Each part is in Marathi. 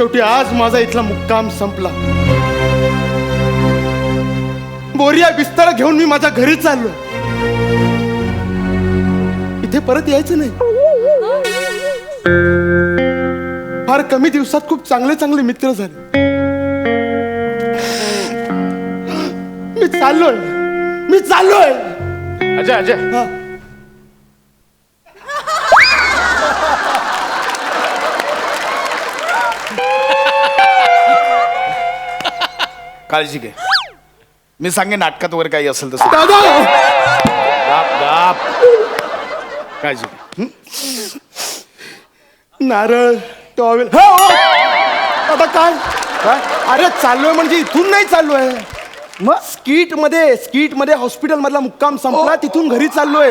शेवटी आज माझा इथला मुक्काम संपला. बोरिया बिस्तर घेऊन मी माझ्या घरी चाललो. इथे परत यायचं नाही. फार कमी दिवसात खूप चांगले चांगले मित्र झाले. मी चाललोय. अजय अजय हा. काळजी घे. मी सांगेन नाटकात वगैरे काही असेल तसं. दादा गाप गाप. काळजी घे. नारळ टॉवेल. आता काय काय? अरे चाललोय म्हणजे इथून नाही चाललोय. मग स्किट मध्ये हॉस्पिटल मधला मुक्काम संपला. तिथून घरी चाललोय.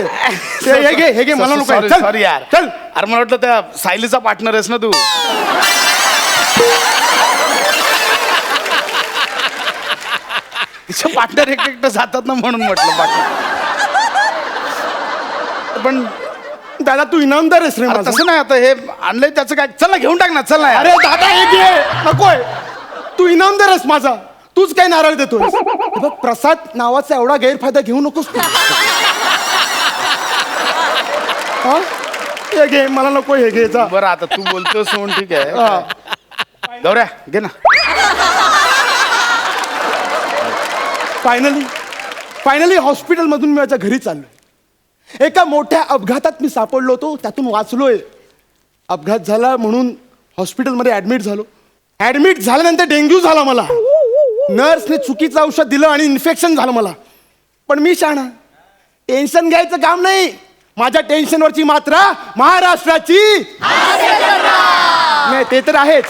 हे घे मला नको. चल सॉरी यार. चल. अरे मला वाटलं त्या सायलीचा पार्टनर आहेस ना तू. तिच्या पार्टनर एकटं जातात ना म्हणून म्हटलं. बाकी पण दादा तू इनामदार आहेस रे अरे माझा. तसं नाही. आता हे आणलंय त्याचं काय. चल ना घेऊन टाक ना. चल ना यार. अरे दादा हे घे. नकोय. तू इनामदार आहेस माझा. तूच काय नारळ देतोय. बघ प्रसाद नावाचा एवढा गैरफायदा घेऊ नकोस तू. हा? हे घे मला नको. हे घे जा. बरं आता तू बोलतोस म्हणून ठीक आहे. हा. गौऱ्या घे ना. फायनली हॉस्पिटल मधून मी माझ्या घरी चाललोय. एका मोठ्या अपघातात मी सापडलो होतो. त्यातून वाचलोय. अपघात झाला म्हणून हॉस्पिटलमध्ये ऍडमिट झालो. ऍडमिट झाल्यानंतर डेंग्यू झाला मला. नर्सने चुकीचं औषध दिलं आणि इन्फेक्शन झालं मला. पण मी शहाणा. टेन्शन घ्यायचं काम नाही. माझ्या टेन्शनवरची मात्रा महाराष्ट्राची नाही. ते तर आहेच.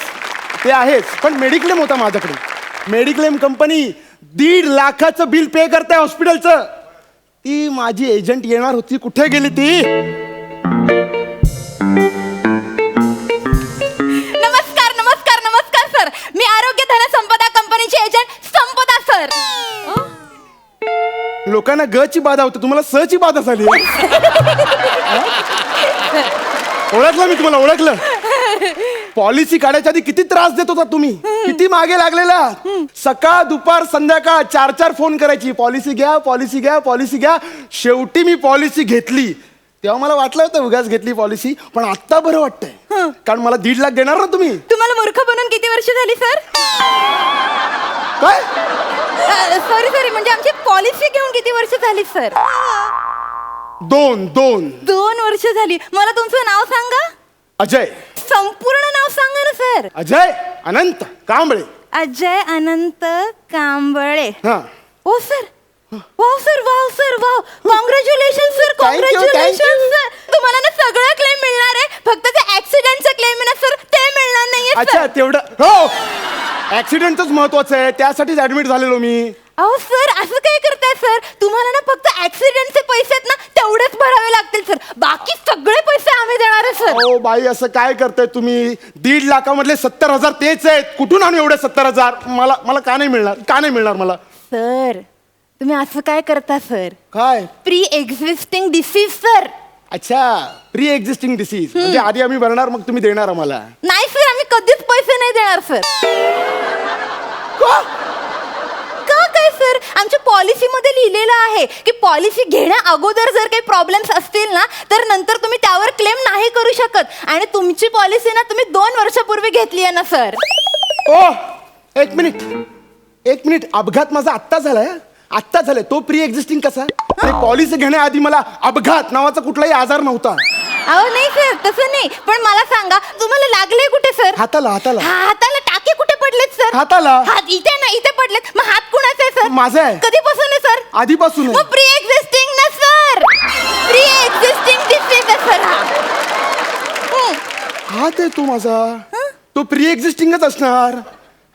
ते आहेच. पण मेडिक्लेम होता माझ्याकडे. मेडिक्लेम कंपनी 1.5 लाखाचं बिल पे करते हॉस्पिटलचं. ती माझी एजंट येणार होती. कुठे गेली ती? नमस्कार नमस्कार नमस्कार सर. मी आरोग्य धन संपदा कंपनीचे एजंट संपदा सर. लोकांना ग ची बाधा होती. तुम्हाला स ची बाधा झाली. ओळखलं मी तुम्हाला. ओळखलं. पॉलिसी काढायच्या आधी किती त्रास देत होता तुम्ही. किती मागे लागलेला. सकाळ दुपार संध्याकाळ 4 फोन करायची. पॉलिसी घ्या पॉलिसी घ्या पॉलिसी घ्या. शेवटी मी पॉलिसी घेतली. तेव्हा मला वाटलं होतं उगाच घेतली पॉलिसी. पण आता बरं वाटतंय. कारण मला 1.5 लाख देणार ना तुम्ही. तुम्हाला मूर्ख बनून किती वर्ष झाली सर? काय? सॉरी म्हणजे आमची पॉलिसी घेऊन किती वर्ष झाली सर? 2 वर्ष झाली. मला तुमचं नाव सांगा. अजय. संपूर्ण नाव सांगा ना सर. अजय अनंत कांबळे. अजय अनंत कांबळे. हा. हो sir. Wow sir wow sir wow. Congratulation sir. Thank you, congratulation thank you. Sir. तुम्हाला ना सगळं क्लेम मिळणार आहे. फक्त ते ऍक्सिडेंटचं क्लेम आहे ना सर ते मिळणार नाहीये अच्छा सर. तेवढं. हो ऍक्सिडेंटच महत्वाचं आहे. त्यासाठीच ऍडमिट झालेलो मी. अहो सर असं काय करताय सर. तुम्हाला ना फक्त ऍक्सिडेंटचे पैसे आहेत ना तेवढेच भरावे लागतील सर. बाकी सगळे पैसे आम्ही देणार आहे सर. ओ बाई असं काय करताय तुम्ही. 1.5 लाखामधले 70,000 तेच आहेत. कुठून आणू एवढे 70,000. मला का नाही मिळणार. का नाही मिळणार मला. सर तुम्ही असं काय करता सर. काय? Pre existing disease sir. अच्छा प्री एक्झिस्टिंग डिसीज म्हणजे आधी आम्ही भरणार मग तुम्ही देणार आम्हाला. नाही सर आम्ही कधीच पैसे नाही देणार सर. का? का काय सर. आमच्या पॉलिसीमध्ये लिहिलेलं आहे की पॉलिसी घेण्या अगोदर जर काही प्रॉब्लेम्स असतील ना तर नंतर तुम्ही त्यावर क्लेम नाही करू शकत. आणि तुमची पॉलिसी ना तुम्ही 2 वर्षापूर्वी घेतली आहे ना सर. ओ एक मिनिट. अपघात माझा आत्ता झालाय. आत्ता झालाय. तो प्री एक्झिस्टिंग कसा. पॉलिसी घेण्याआधी मला अपघात नावाचा कुठलाही आजार नव्हता. अहो नाही सर तसं नाही. पण मला सांगा तुम्हाला लागले कुठे सर? हाताला. हाताला टाके कुठे पडलेत सर? हाताला. हात इथे ना इथे पडलेत. मग हात कुणाचा आहे सर? माझा आहे. कधीपासून आहे सर? आधीपासून आहे. मग प्री एक्झिस्टिंग ना सर. प्री एक्झिस्टिंग डिसीज आहे सर हा. हात आहे तो माझा. तो प्री एक्झिस्टिंगच असणार.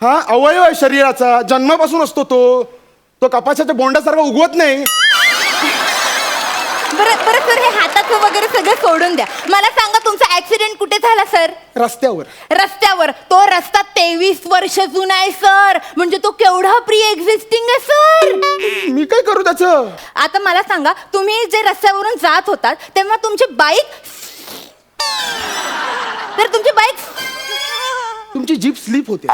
हा अवयव आहे शरीराचा. जन्मापासून असतो तो कपाशाच्या बोंडासारखा उगवत नाही. बरं सर हे हाताचं वगैरे सगळं सोडून द्या. मला सांगा तुमचा ऍक्सिडेंट कुठे झाला सर? रस्त्यावर. तो रस्ता 23 वर्ष जुना आहे सर. म्हणजे तो केवढा प्री एक्झिस्टिंग आहे सर. मी काय करू त्याचं. आता मला सांगा तुम्ही जे रस्त्यावरून जात होतात तेव्हा तुमची बाईक तुमची जीप स्लीप होते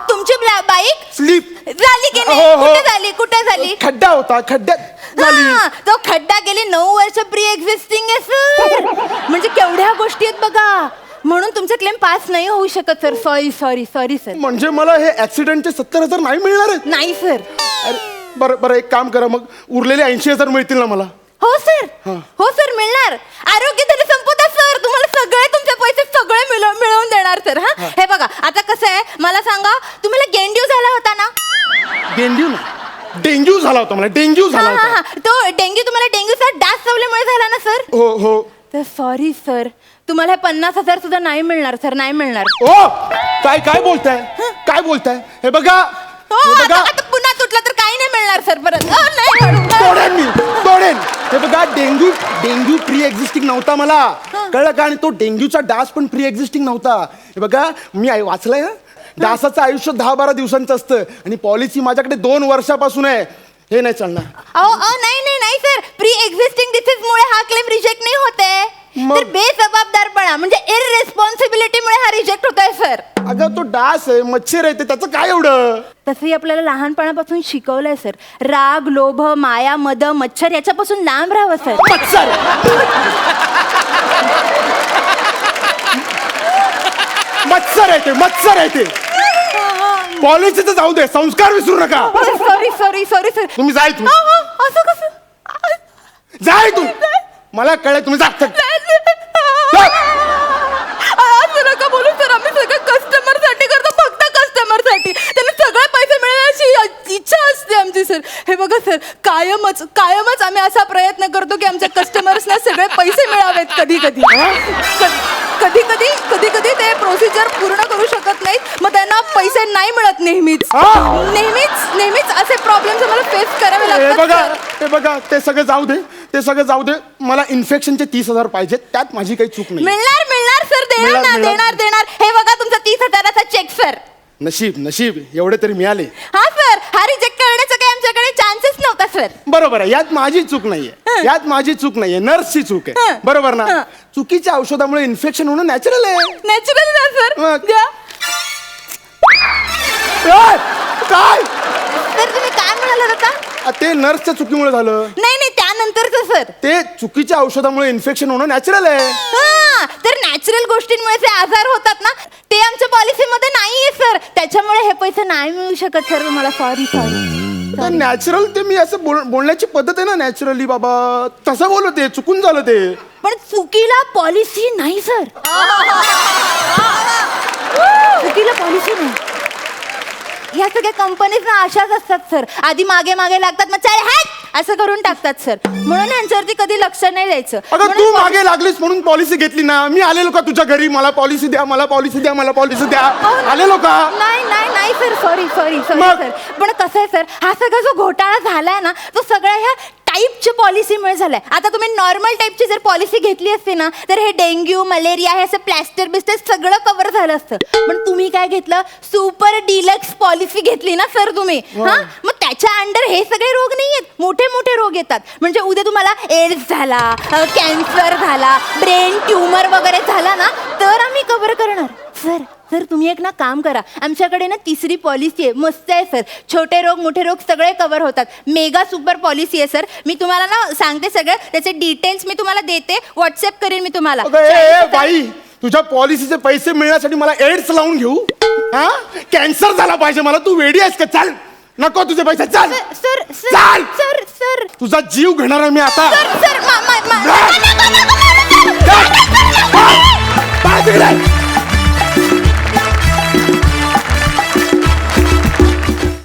तुमची बाईक स्लीप झाली की हो, नाही हो. कुठे झाली कुठे झाली खड्डा होता खड्ड्यात झाली हा, तो खड्डा गेली 9 वर्ष प्री एक्झिस्टिंग आहे सर म्हणजे केवढ्या गोष्टी आहेत बघा म्हणून तुमचा क्लेम पास नाही होऊ शकत सर सॉरी सर म्हणजे मला हे ऍक्सिडेंटचे 70,000 नाही मिळणार आहेत नाही सर अरे, बरं एक काम करा मग उरलेले 80,000 मिळतील ना मला हो सर मिळणार आरोग्य धन संपदा सर तुम्हाला सगळे तुमचे पैसे सगळे मिळवून देणार सर हा हे बघा आता कसं आहे मला सांगा तुम्हाला गेंड्यू झाला होता ना डेंग्यू झाला होता मला डेंग्यू झाला होता तो डेंग्यू तुम्हाला डेंग्यू सर डास चावल्यामुळे झाला ना सर हो तर सॉरी सर तुम्हाला 50,000 सुद्धा नाही मिळणार सर नाही मिळणार ओ काय बोलताय हे बघा हो हे बघा आता पुन्हा तुटलं तर काही नाही मिळणार सर परत नाही तोडेन हे बघा डेंग्यू प्री एक्झिस्टिंग नव्हता मला कळलं का आणि तो डेंग्यूचा डास पण प्री एक्झिस्टिंग नव्हता हे बघा मी वाचलंय डासाचं आयुष्य 10-12 दिवसांचं असतं आणि पॉलिसी माझ्याकडे 2 वर्षापासून आहे हे नाही चालणार नाही सर प्री एक्झिस्टिंग डिसीज मुळे हा क्लेम रिजेक्ट नाही होते तर बेजबाबदारपणा म्हणजे इररिस्पॉन्सिबिलिटी मुळे हा रिजेक्ट होतोय सर अगं तो डास आहे मच्छर आहे त्याचं काय एवढं तसंही आपल्याला लहानपणापासून शिकवलंय सर राग लोभ माया मद मच्छर याच्यापासून लांब राहावं सर मच्छर आहे ते पॉलिसीचं जाऊ दे संस्कार विसरू नका सॉरी सर तुम्ही जा इथून. असं कसं जा इथून मला कळलं तुम्ही जा असं नका बोलू सर आम्ही सगळं कस्टमर साठी करतो फक्त कस्टमर साठी त्यांना सगळे पैसे मिळण्याची इच्छा असते आमची सर हे बघा सर कायमच आम्ही असा प्रयत्न करतो की आमच्या कस्टमर्सना सगळे पैसे मिळावेत कधी कधी ते प्रोसिजर पूर्ण करू शकत नाहीत मग त्यांना पैसे नाही मिळत नेहमीच असे प्रॉब्लेम्स आम्हाला फेस करावे लागतात हे बघा ते सगळं जाऊ दे मला इन्फेक्शनचे 30,000 पाहिजेत त्यात माझी काही चूक नाही मिळणार सर देणार हे बघा तुमचा 30,000चा चेक सर नशीब एवढे तरी मिळाले हा सर हा रिजेक्ट करण्याचा काही आमच्याकडे चान्सेस नव्हता सर बरोबर आहे यात माझी चूक नाहीये नर्सची चूक आहे बरोबर ना चुकीच्या औषधामुळे इन्फेक्शन होणं नॅचरल आहे नॅचरल ना सर मग. द्या काय सर तुम्ही काय म्हणालात आता ते नर्सच्या चुकीमुळे झालं नाही त्यानंतरच सर ते चुकीच्या औषधामुळे इन्फेक्शन होणं नॅचरल आहे हा तर नॅचरल गोष्टींमुळे जे आजार होतात ना ते आमच्या पॉलिसीमध्ये नाहीये सर त्याच्यामुळे हे पैसे नाही मिळू शकत सर मला सॉरी नॅचरल ते मी असं बोलण्याची पद्धत आहे ना नॅचरली बाबा तसं बोलत ते चुकून झालं ते पण चुकीला पॉलिसी नाही सर चुकीला पॉलिसी नाही ह्या सगळ्या कंपनीज ना अशाच असतात सर आधी मागे लागतात मग चालेल हॅट असं करून टाकतात सर म्हणून यांच्यावरती कधी लक्ष नाही द्यायचं अगं तू मागे लागलीस म्हणून पॉलिसी घेतली ना मी आलेलो का तुझ्या घरी मला पॉलिसी द्या आलेलो का नाही सर सॉरी सर पण कसं आहे सर हा सगळा जो घोटाळा झालाय ना तो सगळ्या ह्या टाईपची पॉलिसीमुळे झालाय आता तुम्ही नॉर्मल टाईपची जर पॉलिसी घेतली असती ना तर हे डेंग्यू मलेरिया हे असं प्लॅस्टर बिस्टर सगळं कव्हर झालं असतं पण तुम्ही काय घेतलं सुपर डिलक्स पॉलिसी घेतली ना सर तुम्ही हा मग त्याच्या अंडर हे सगळे रोग नाही आहेत मोठे रोग येतात म्हणजे उद्या तुम्हाला एड्स झाला कॅन्सर झाला ब्रेन ट्युमर वगैरे झाला ना तर आम्ही कव्हर करणार सर तुम्ही एक ना काम करा आमच्याकडे ना 3री पॉलिसी आहे मस्त आहे सर छोटे रोग मोठे रोग सगळे कव्हर होतात मेगा सुपर पॉलिसी आहे सर मी तुम्हाला ना सांगते सगळं त्याचे डिटेल्स मी तुम्हाला देते व्हॉट्सअप करेन मी तुम्हाला बाई तुझ्या पॉलिसीचे पैसे मिळण्यासाठी मला एड्स लावून घेऊ हा कॅन्सर झाला पाहिजे मला तू वेडी आहेस का चाल नको तुझे पैसे चाल सर तुझा जीव घेणार आहे मी आता सर